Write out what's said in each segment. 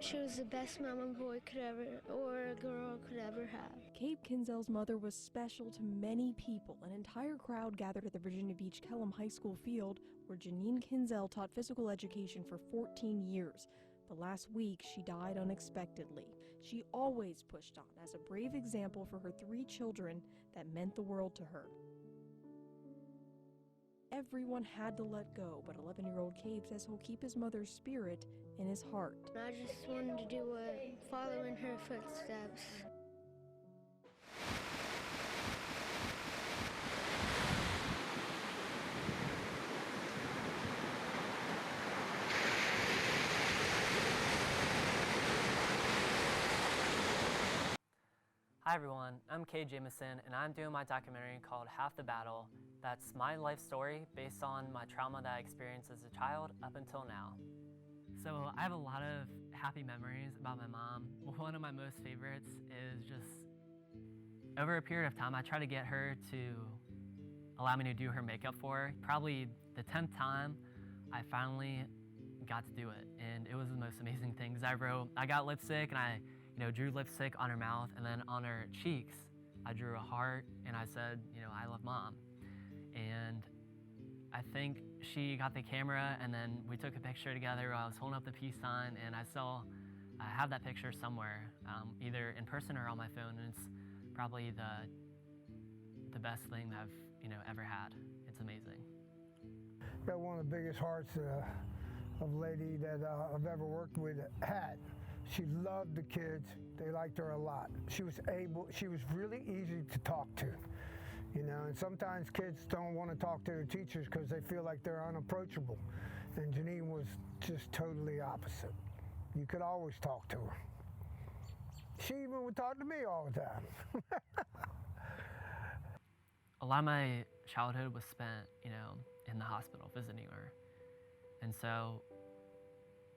She was the best mom a boy could ever, or a girl could ever have. Cade Kinzel's mother was special to many people. An entire crowd gathered at the Virginia Beach Kellum High School field, where Janine Kinzel taught physical education for 14 years. But last week, she died unexpectedly. She always pushed on as a brave example for her 3 children that meant the world to her. Everyone had to let go, but 11-year-old Cade says he'll keep his mother's spirit in his heart. I just wanted to do what, follow in her footsteps. Hi everyone, I'm Cade Jamison and I'm doing my documentary called Half the Battle. That's my life story based on my trauma that I experienced as a child up until now. So I have a lot of happy memories about my mom. One of my most favorites is just over a period of time I tried to get her to allow me to do her makeup for her. Probably the 10th time I finally got to do it, and it was the most amazing thing because I got lipstick and I drew lipstick on her mouth, and then on her cheeks, I drew a heart and I said, I love mom. And I think she got the camera and then we took a picture together. I was holding up the peace sign, and I have that picture somewhere, either in person or on my phone, and it's probably the best thing that I've ever had. It's amazing. Got one of the biggest hearts of a lady that I've ever worked with had. She loved the kids. They liked her a lot. She was really easy to talk to, and sometimes kids don't want to talk to their teachers because they feel like they're unapproachable. And Janine was just totally opposite. You could always talk to her. She even would talk to me all the time. A lot of my childhood was spent, in the hospital visiting her. And so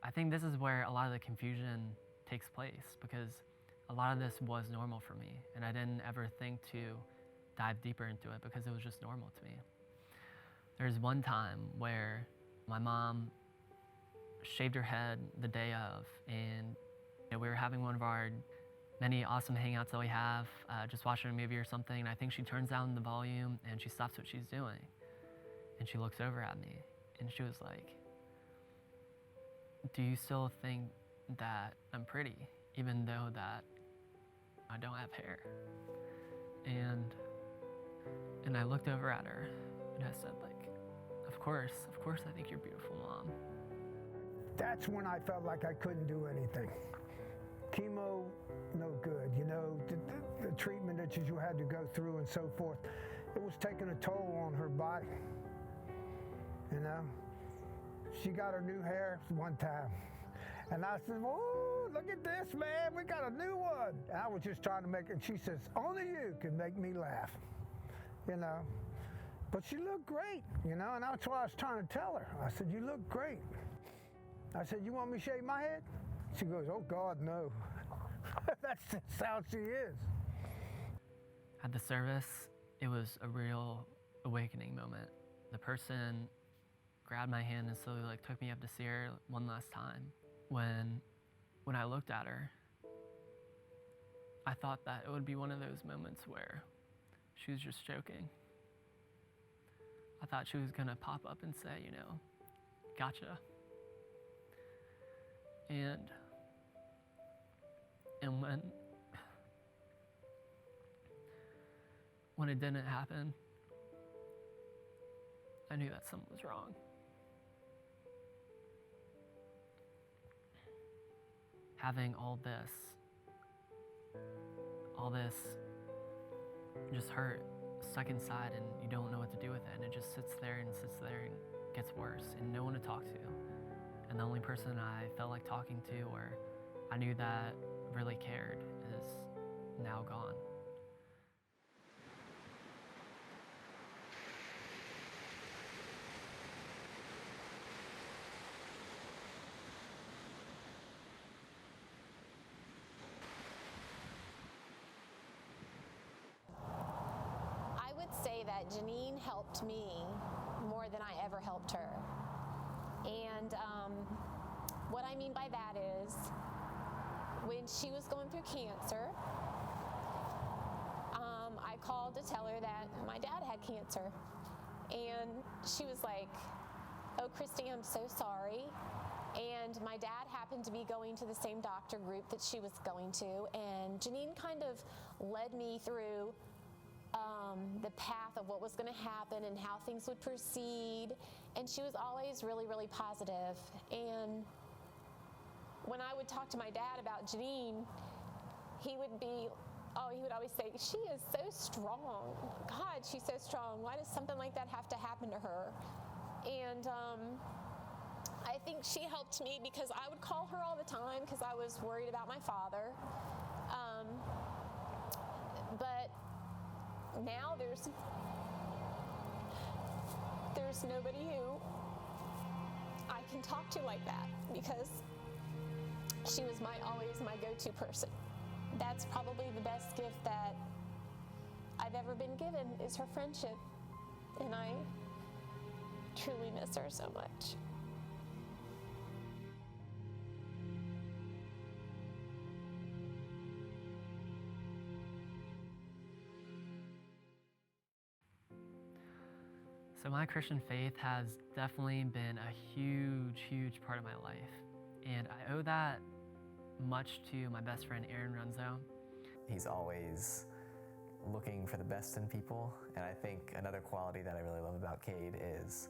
I think this is where a lot of the confusion takes place, because a lot of this was normal for me and I didn't ever think to dive deeper into it because it was just normal to me. There's one time where my mom shaved her head the day of, and we were having one of our many awesome hangouts that we have, just watching a movie or something, and I think she turns down the volume and she stops what she's doing and she looks over at me and she was like, "Do you still think that I'm pretty, even though that I don't have hair?" And I looked over at her and I said, of course I think you're beautiful, Mom. That's when I felt like I couldn't do anything. Chemo, no good, the treatment that you had to go through and so forth, it was taking a toll on her body, She got her new hair one time, and I said, "Oh, look at this, man, we got a new one." And I was just trying to make it, and she says, "Only you can make me laugh," But she looked great, and that's what I was trying to tell her. I said, "You look great." I said, "You want me to shave my head?" She goes, "Oh, God, no." That's just how she is. At the service, it was a real awakening moment. The person grabbed my hand and slowly took me up to see her one last time. When I looked at her, I thought that it would be one of those moments where she was just joking. I thought she was gonna pop up and say, "Gotcha." And when it didn't happen, I knew that something was wrong. Having all this just hurt stuck inside, and you don't know what to do with it, and it just sits there and gets worse, and no one to talk to. And the only person I felt like talking to, or I knew that really cared, is now gone. Say that Janine helped me more than I ever helped her. And what I mean by that is when she was going through cancer, I called to tell her that my dad had cancer. And she was like, "Oh, Christy, I'm so sorry." And my dad happened to be going to the same doctor group that she was going to. And Janine kind of led me through the path of what was going to happen and how things would proceed. And she was always really, really positive. And when I would talk to my dad about Janine, he would always say, "She is so strong. God, she's so strong. Why does something like that have to happen to her?" And I think she helped me because I would call her all the time because I was worried about my father. But now there's nobody who I can talk to like that, because she was always my go-to person. That's probably the best gift that I've ever been given, is her friendship. And I truly miss her so much. So my Christian faith has definitely been a huge, huge part of my life. And I owe that much to my best friend, Aaron Runzo. He's always looking for the best in people. And I think another quality that I really love about Cade is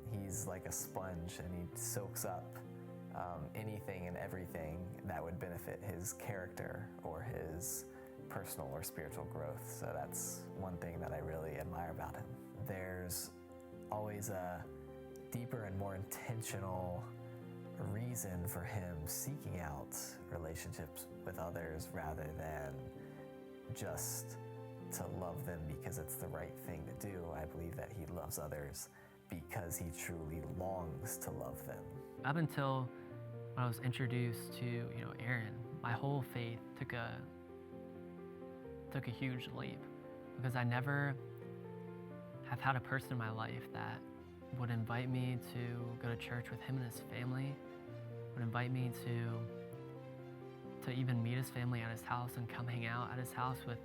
he's like a sponge, and he soaks up anything and everything that would benefit his character or his personal or spiritual growth. So that's one thing that I really admire about him. There's always a deeper and more intentional reason for him seeking out relationships with others rather than just to love them because it's the right thing to do. I believe that he loves others because he truly longs to love them. Up until when I was introduced to, Aaron, my whole faith took a huge leap, because I never have had a person in my life that would invite me to go to church with him and his family, would invite me to even meet his family at his house and come hang out at his house with,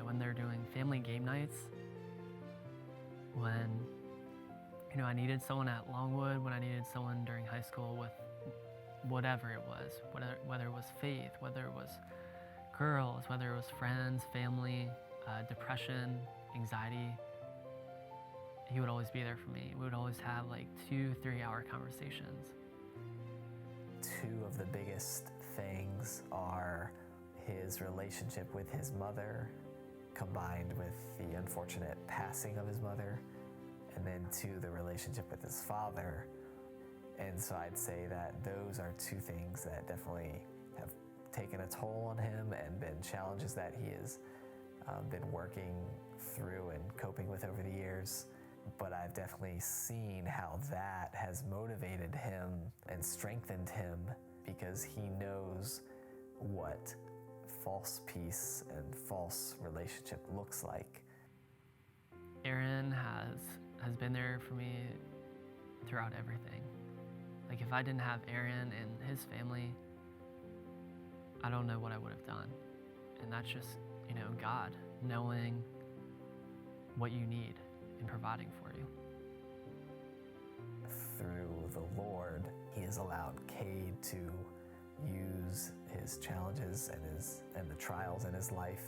when they're doing family game nights. When, I needed someone at Longwood, when I needed someone during high school with whatever it was, whether it was faith, whether it was girls, whether it was friends, family, depression, anxiety, he would always be there for me. We would always have like 2-3 hour conversations. Two of the biggest things are his relationship with his mother, combined with the unfortunate passing of his mother, and then two, the relationship with his father. And so I'd say that those are two things that definitely have taken a toll on him and been challenges that he has been working through and coping with over the years. But I've definitely seen how that has motivated him and strengthened him, because he knows what false peace and false relationship looks like. Aaron has been there for me throughout everything. Like, if I didn't have Aaron and his family, I don't know what I would have done. And that's just, God knowing what you need and providing for you. Through the Lord, he has allowed Cade to use his challenges and the trials in his life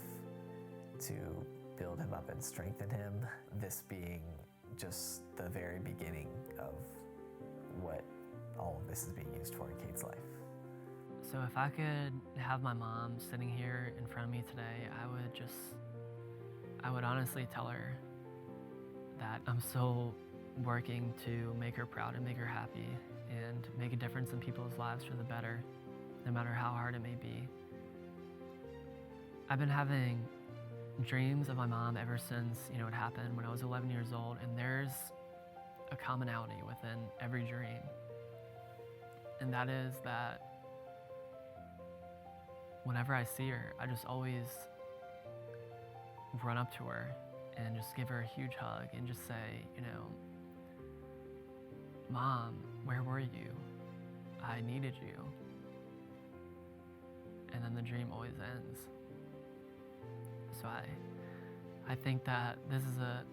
to build him up and strengthen him, this being just the very beginning of what all of this is being used for in Cade's life. So if I could have my mom sitting here in front of me today, I would honestly tell her that I'm still working to make her proud and make her happy and make a difference in people's lives for the better, no matter how hard it may be. I've been having dreams of my mom ever since, it happened when I was 11 years old, and there's a commonality within every dream. And that is that whenever I see her, I just always run up to her and just give her a huge hug and just say, Mom, where were you? I needed you. and then the dream always ends. So I think that this is a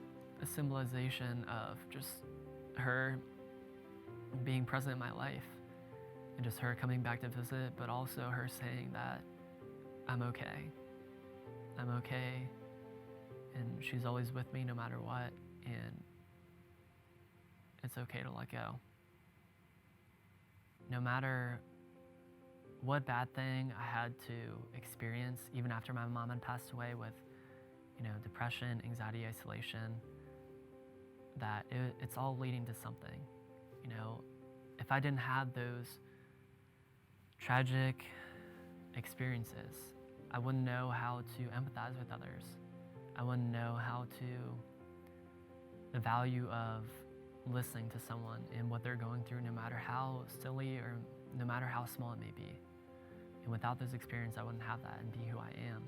symbolization of just her being present in my life, and just her coming back to visit, but also her saying that I'm okay. I'm okay, and she's always with me no matter what, and it's okay to let go. No matter what bad thing I had to experience, even after my mom had passed away with, depression, anxiety, isolation, that it's all leading to something. If I didn't have those tragic experiences, I wouldn't know how to empathize with others. I wouldn't know the value of listening to someone and what they're going through, no matter how silly or no matter how small it may be. And without those experiences, I wouldn't have that and be who I am.